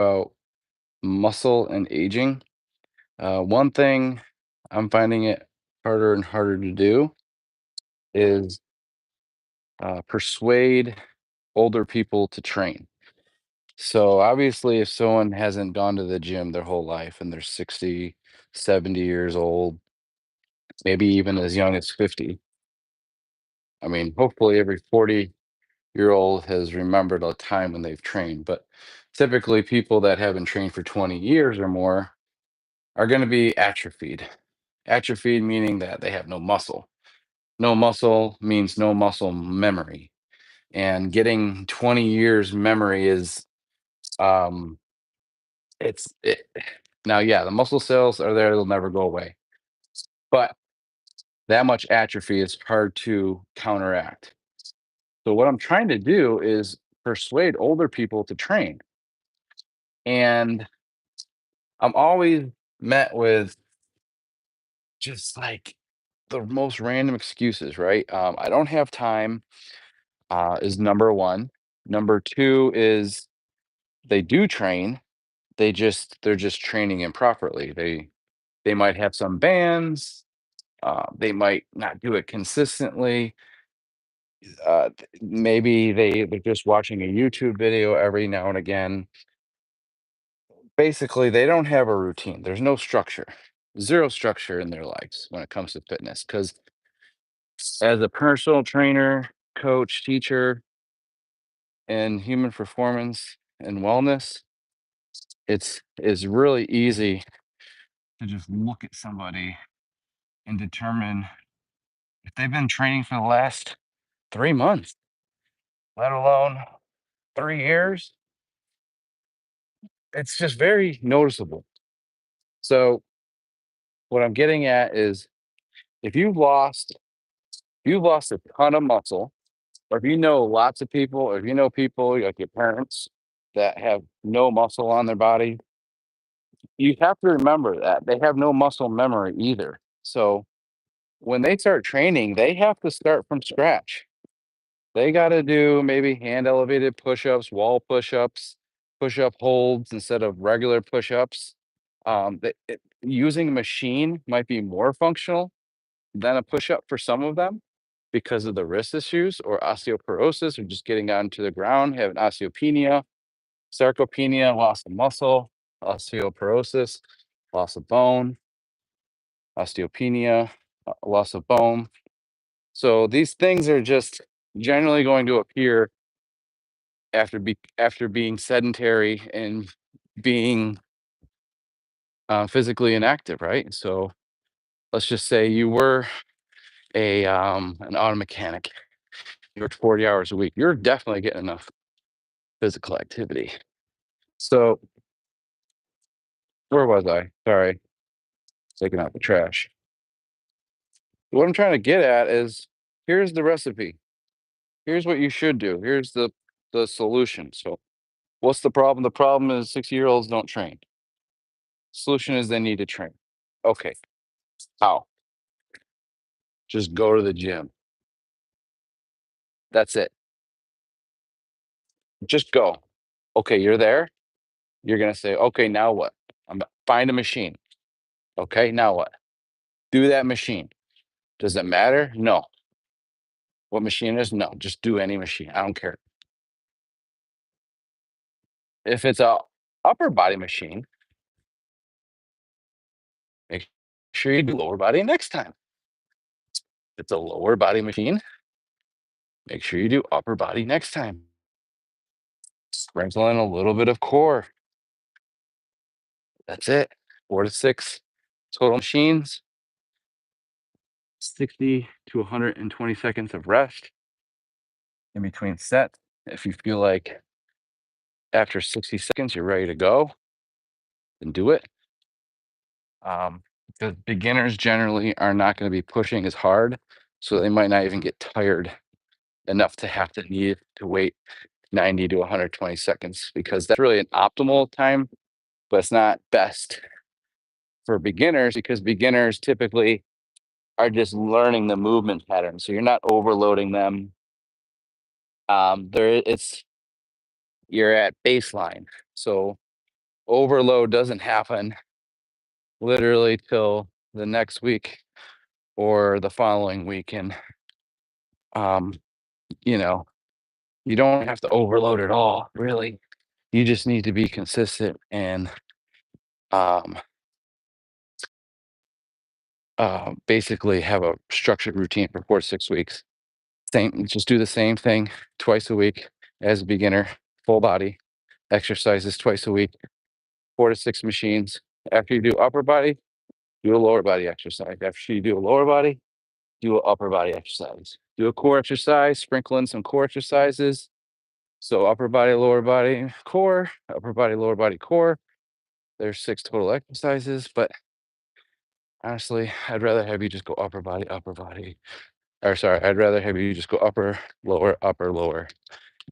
about muscle and aging. One thing I'm finding it harder and harder to do is persuade older people to train. So obviously, if someone hasn't gone to the gym their whole life and they're 60, 70 years old, maybe even as young as 50, I mean, hopefully every 40-year old has remembered a time when they've trained. But typically, people that haven't trained for 20 years or more are going to be atrophied. Atrophied meaning that they have no muscle. No muscle means no muscle memory. And getting 20 years memory is um it's it, now yeah, the muscle cells are there, they'll never go away. But that much atrophy is hard to counteract. So what I'm trying to do is persuade older people to train. And I'm always met with just like the most random excuses, right? I don't have time, is number one. Number two is they do train. They're just training improperly. They might have some bands. They might not do it consistently. Maybe they're just watching a YouTube video every now and again. Basically, they don't have a routine. There's no structure, zero structure in their lives when it comes to fitness. Because as a personal trainer, coach, teacher, and human performance and wellness, it's really easy to just look at somebody and determine if they've been training for the last 3 months, let alone 3 years. It's just very noticeable. So what I'm getting at is if you've lost a ton of muscle, or if you know lots of people, or if you know people like your parents that have no muscle on their body, you have to remember that they have no muscle memory either. So when they start training, they have to start from scratch. They got to do maybe hand elevated push ups, wall push up holds instead of regular push ups. Using a machine might be more functional than a push up for some of them because of the wrist issues or osteoporosis or just getting onto the ground, having osteopenia, sarcopenia, loss of muscle, osteoporosis, loss of bone, osteopenia, loss of bone. So these things are just generally going to appear after being sedentary and being physically inactive, right? So let's just say you were a an auto mechanic. You worked 40 hours a week. You're definitely getting enough physical activity. So where was I? Sorry, taking out the trash. What I'm trying to get at is here's the recipe. Here's what you should do. Here's the solution. So what's the problem? The problem is 60-year-olds don't train. Solution is they need to train. Okay, how? Just go to the gym. That's it. Just go. Okay, you're there. You're gonna say, okay, now what? Find a machine. Okay, now what? Do that machine. Does it matter? No. What machine it is? No. Just do any machine. I don't care. If it's a upper body machine, make sure you do lower body next time. If it's a lower body machine, make sure you do upper body next time. Sprinkle in a little bit of core. That's it. 4 to 6 total machines, 60 to 120 seconds of rest in between sets. If you feel like after 60 seconds you're ready to go, then do it. Because beginners generally are not going to be pushing as hard, so they might not even get tired enough to have to need to wait 90 to 120 seconds because that's really an optimal time, but it's not best for beginners because beginners typically are just learning the movement pattern. So you're not overloading them. There it's you're at baseline. So overload doesn't happen literally till the next week or the following week. And, um, you know, you don't have to overload at all, really. You just need to be consistent and um, basically have a structured routine for 4 to 6 weeks. Same, just do the same thing twice a week as a beginner, full body exercises twice a week, 4 to 6 machines. After you do upper body, do a lower body exercise. After you do a lower body, do an upper body exercise. Do a core exercise, sprinkle in some core exercises. So upper body, lower body, core, upper body, lower body, core. There's 6 total exercises, but honestly, I'd rather have you just go upper body. Or sorry, I'd rather have you just go upper, lower,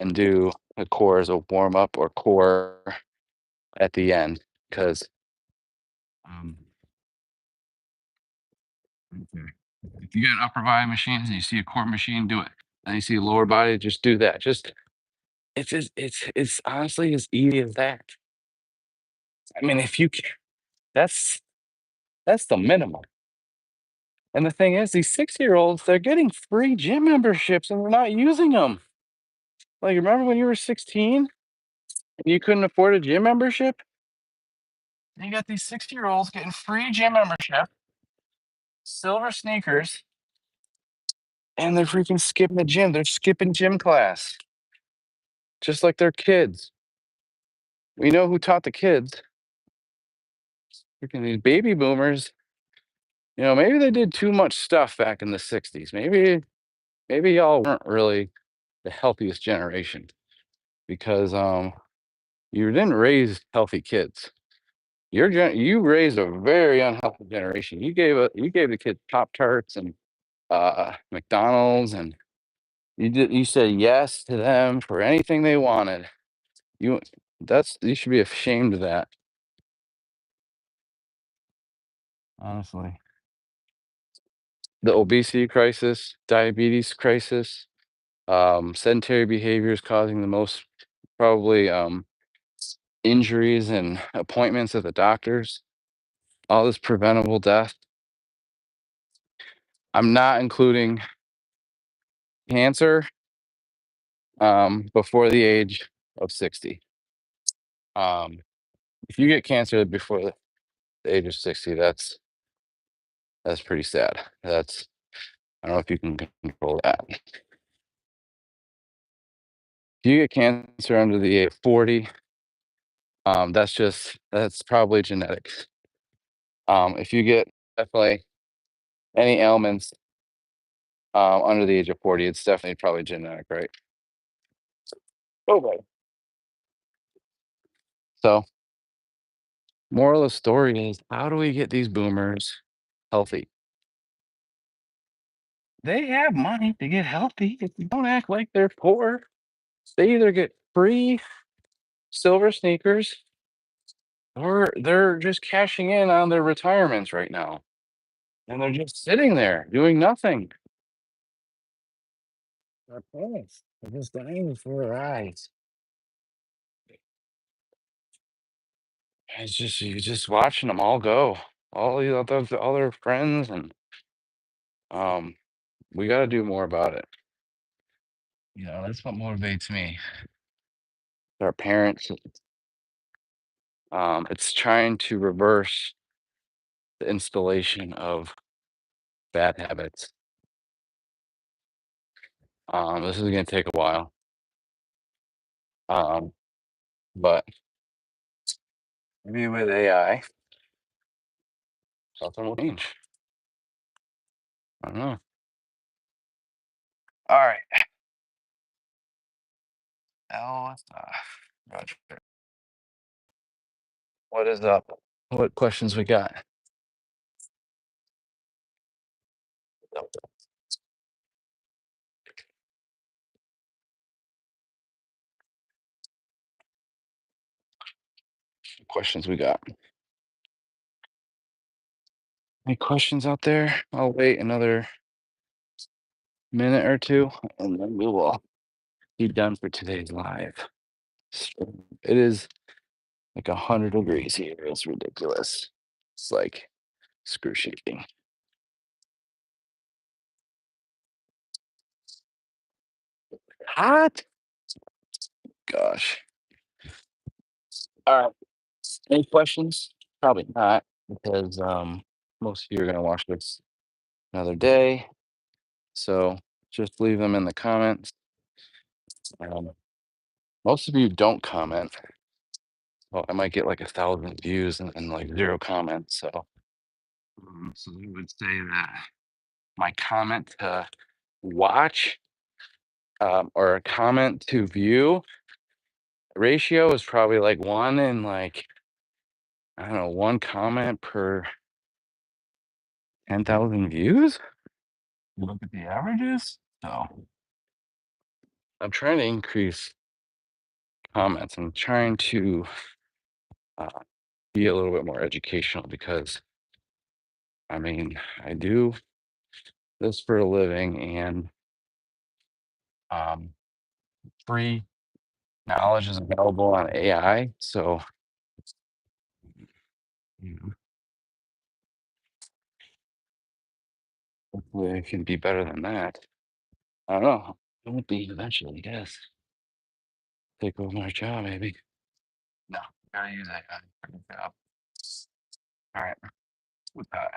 and do the core as a warm up or core at the end. Because um, okay, if you got upper body machines and you see a core machine, do it. And you see a lower body, just do that. It's honestly as easy as that. I mean, if you that's that's the minimum. And the thing is, these 6-year-olds, they're getting free gym memberships and they're not using them. Like, remember when you were 16 and you couldn't afford a gym membership? And you got these 6-year-olds getting free gym membership, silver sneakers, and they're freaking skipping the gym. They're skipping gym class, just like they're kids. We know who taught the kids. Freaking these baby boomers. Maybe they did too much stuff back in the 60s. Maybe y'all weren't really the healthiest generation because you didn't raise healthy kids. You raised a very unhealthy generation. You gave the kids Pop Tarts and McDonald's, and you said yes to them for anything they wanted. You you should be ashamed of that. Honestly, the obesity crisis, diabetes crisis, sedentary behavior is causing the most probably injuries and appointments at the doctors. All this preventable death. I'm not including cancer before the age of 60. Um, if you get cancer before the age of 60, that's pretty sad. I don't know if you can control that. If you get cancer under the age of 40, that's probably genetics. If you get definitely any ailments under the age of 40, it's definitely probably genetic, right? Okay. So, moral of the story is, how do we get these boomers healthy? They have money to get healthy. Don't act like they're poor. They either get free silver sneakers or they're just cashing in on their retirements right now. And they're just sitting there doing nothing. Our parents are just dying before our eyes. It's just you just watching them all go. All their friends, and um we got to do more about it. That's what motivates me. Our parents, it's trying to reverse the installation of bad habits. This is going to take a while, um, but maybe with AI, something will change. I don't know. All right. Roger. What is up? What questions we got? Questions we got? Any questions out there? I'll wait another minute or two, and then we will be done for today's live. So it is like 100 degrees here. It's ridiculous. It's like excruciating. Hot? Gosh. All right. Any questions? Probably not, because most of you are gonna watch this another day. So just leave them in the comments. Um, most of you don't comment. Well, I might get like 1,000 views and like 0 comments. So I would say that my comment to watch or a comment to view ratio is probably like one in like, I don't know, one comment per 10,000 views. You look at the averages. So I'm trying to increase comments. I'm trying to uh, be a little bit more educational because I mean, I do this for a living, and um, free knowledge is available on AI. So, you know, hopefully I can be better than that. I don't know. It won't be eventually, I guess. Take over my job, maybe. No, gotta use AI for the job. All right. With that.